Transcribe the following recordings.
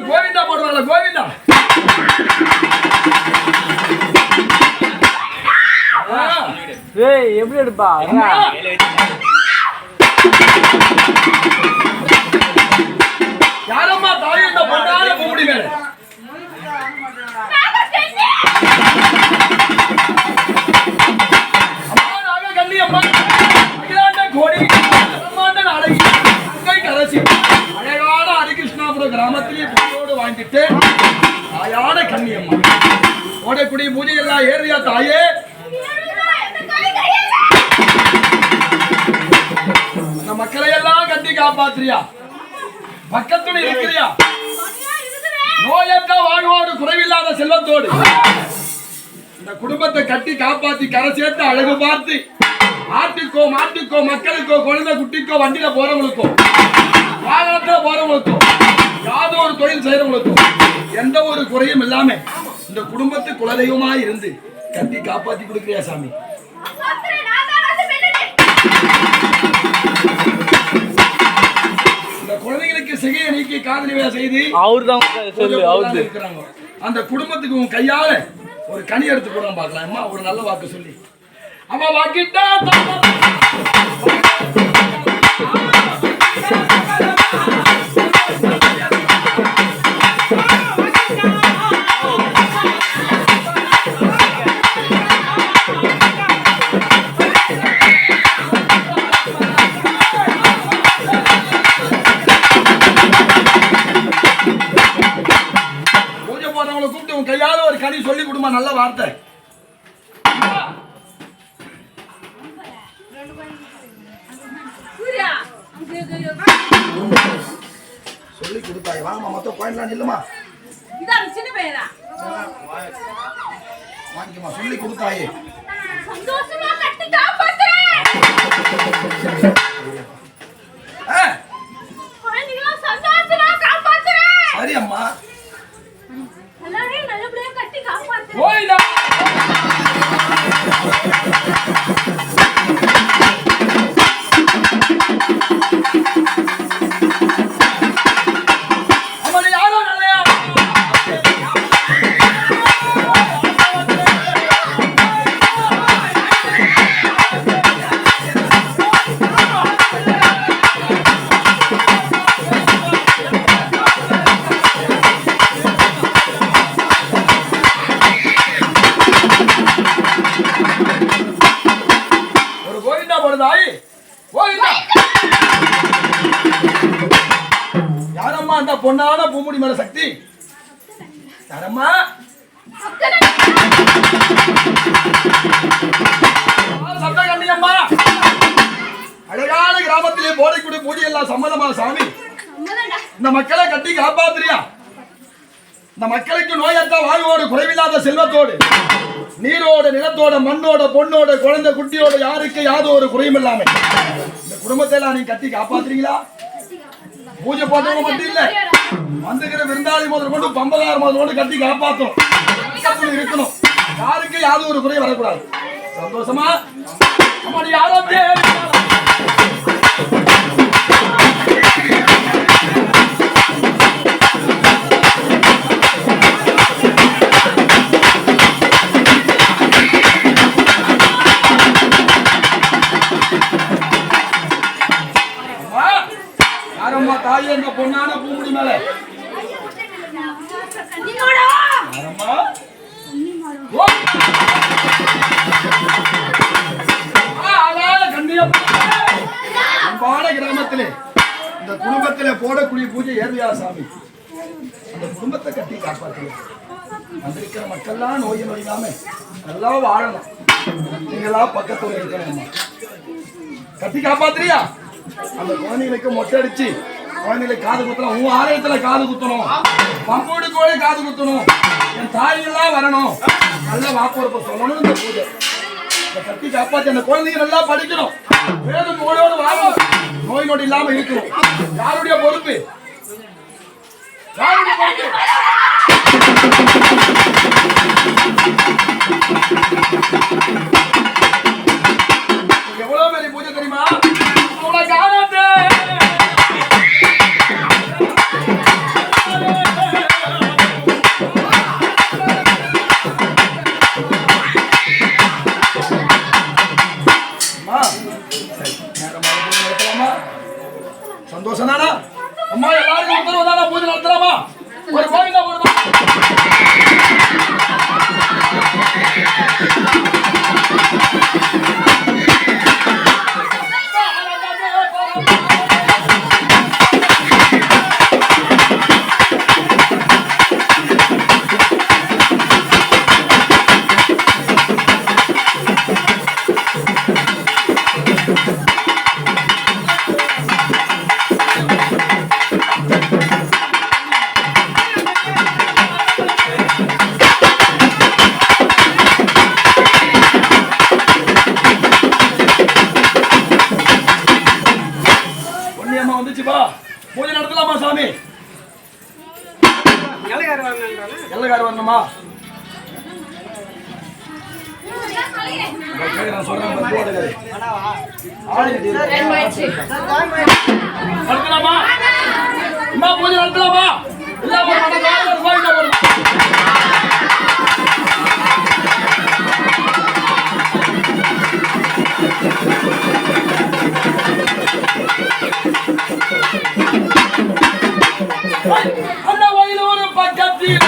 கோவிந்தா போடுவாங்க கோவிந்தா. எப்படி எடுப்பா யாரம்மா தாய் இந்த பொண்ணால கும்பிடி மேல கண்ணியம்மா கோடி கரசி அழகான ஹரிகிருஷ்ணாபுரம் கிராமத்திலேயே பொண்ணோடு வாங்கிட்டு தாயான கண்ணியம்மா ஓடக்கூடிய பூஜை எல்லாம் ஏறியா தாயே. அந்த மக்களை எல்லாம் கட்டி காப்பாத்துறியா, பக்கத்துல இருக்கிறியா, நோயற்ற வாழ்வோடு குறைவில்லாத செல்வத்தோடு இந்த குடும்பத்தை கட்டி காப்பாத்தி கரை சேர்த்து அழகு பார்த்து ஆட்டுக்கோ மாட்டுக்கோ மக்களுக்கோ குழந்தை குட்டிக்கோ வண்டியில போறவங்களுக்கோ வாகனத்துல போறவங்களுக்கோ யாதோ ஒரு தொழில் செய்யறவங்களுக்கோ எந்த ஒரு குறையும் இல்லாம இந்த குடும்பத்து குலதெய்வமா இருந்து கட்டி காப்பாத்தி கொடுக்கிறியா சாமி. இந்த குழந்தைகளுக்கு சிகையை நீக்கி காதலி வேலை செய்து இருக்கிறாங்க. அந்த குடும்பத்துக்கு உன் கையால ஒரு கனி எடுத்து போட பார்க்கலாம் அம்மா. ஒரு நல்ல வாக்கு சொல்லி அம்மா வாக்கிட்டா பூஜை போறவங்களை கூப்பிட்டு உன் கையால ஒரு கனி சொல்லி கொடுமா. நல்ல வார்த்தை சொல்லி கொடுத்தாங்க. வாங்கம்மா மொத்தம் பாயிண்ட்லாம் இல்லம்மா சின்ன பையனா வாங்கிக்கம்மா சொல்லி கொடுத்தாயே. சந்தோஷமா கட்டி காப்பாத்துறேன். சந்தோஷமா காப்பாத்துறேன். சரி அம்மா எல்லாரையும் நல்லபடியா கட்டி காப்பாத்துறேன். ஓய்டா யாரம்மா அந்த பொன்னான பூமுடி மேல சக்தி யாரம்மா? சப்த கண்ணியம்மா அழகான கிராமத்திலே போடக்கூடிய பூஜை எல்லாம் சம்மதமா சாமி. இந்த மக்களை கட்டி காப்பாத்துறியா, இந்த மக்களுக்கு நோயற்ற வாழ்வோடு குறைவில்லாத செல்வத்தோடு நீரோட நிலத்தோட மண்ணோட பொண்ணோட குழந்தை குட்டியோட யாருக்கு யாதோ ஒரு குறையும் இல்லாம இந்த குடும்பத்தை எல்லாம் நீங்க கட்டி காப்பாத்துறீங்களா? பூஜை போட்டவங்க மட்டும் இல்ல, வந்துக்கிற விருந்தாளி முதல் கொண்டு பம்பகார முதல் கொண்டு கட்டி காப்பாத்தும். பக்கத்துல இருக்கணும். யாருக்கு யாரும் ஒரு குறை வரக்கூடாது. சந்தோஷமா அம்மா யாரோ யாரம்மா தாய் எங்க பொண்ணான பூமுடி மேல கிராமத்திலே இந்த குடும்பத்திலே போடக்கூடிய பூஜை ஏர்வியா சாமி அந்த குடும்பத்தை கட்டி காப்பாற்று. வந்திருக்கிற மக்கள்லாம் நோய் நோயில்லாம நல்லா வாழணும். நீங்களா பக்கத்துல இருக்கணும். கட்டி காப்பாத்துறியா? அந்த குழந்தைகளுக்கு மொட்டை அடிச்சு குழந்தைகளுக்கு காது குத்தணும். உன் ஆலயத்துல காது குத்தணும். பம்போடு கூட காது குத்தணும். என் தாயெல்லாம் வரணும். நல்ல வாக்குறுப்பு சொல்லணும். இந்த பூஜை கட்டி காப்பாத்தி அந்த குழந்தைங்க நல்லா படிக்கணும். வேணும் நோயோடு வாழணும். நோய் நொடி இல்லாம இருக்கணும். யாருடைய பொறுப்பு? யாருடைய பொறுப்பு? எவ்வளவு பெரிய பூஜை தெரியுமா? அவ்வளவு காணாது. சந்தோஷம் தானா அம்மா? எல்லாருக்கும் உத்தரவு தானா? பூஜை நடத்தலாமா? ஒரு கோவிந்தா போடுமா? பூஜை நடத்தலாமா சாமி? எல்லகாரு வரணுமா? நான் சொல்றேன் நடத்தலாமா? அம்மா பூஜை நடத்தலாமா? அந்த வயல ஒரு பக்கத்தில்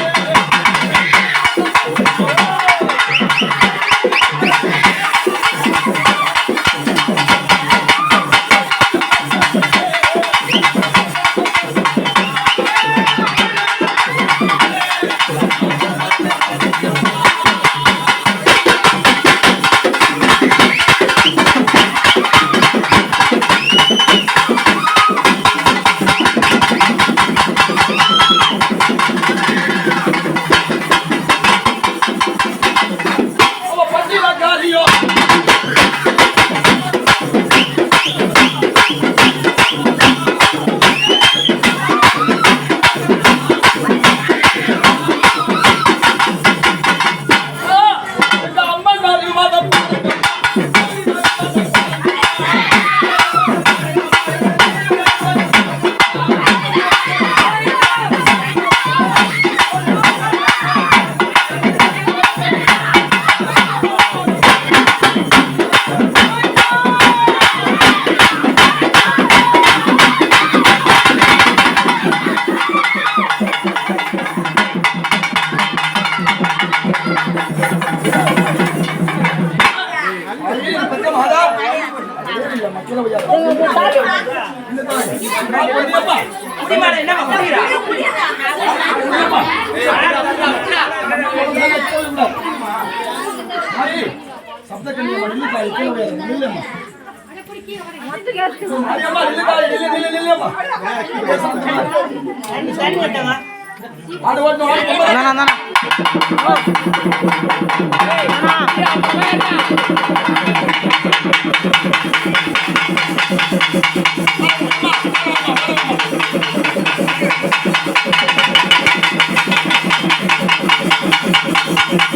Thank you.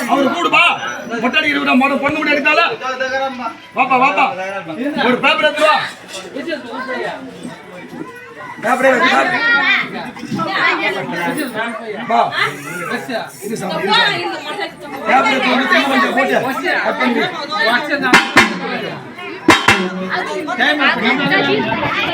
அவரு கூடுப்பா பொட்டாடி இருக்கிற மொட்டை பொண்ணு முடி எடுத்தால வாப்பா வாப்பா ஒரு பேப்பர் எடுத்து வா பேப்பரே வா இது சாமி பேப்பர் எடுத்து வந்து திரும்ப கொஞ்சம் போட்டு கட் பண்ணி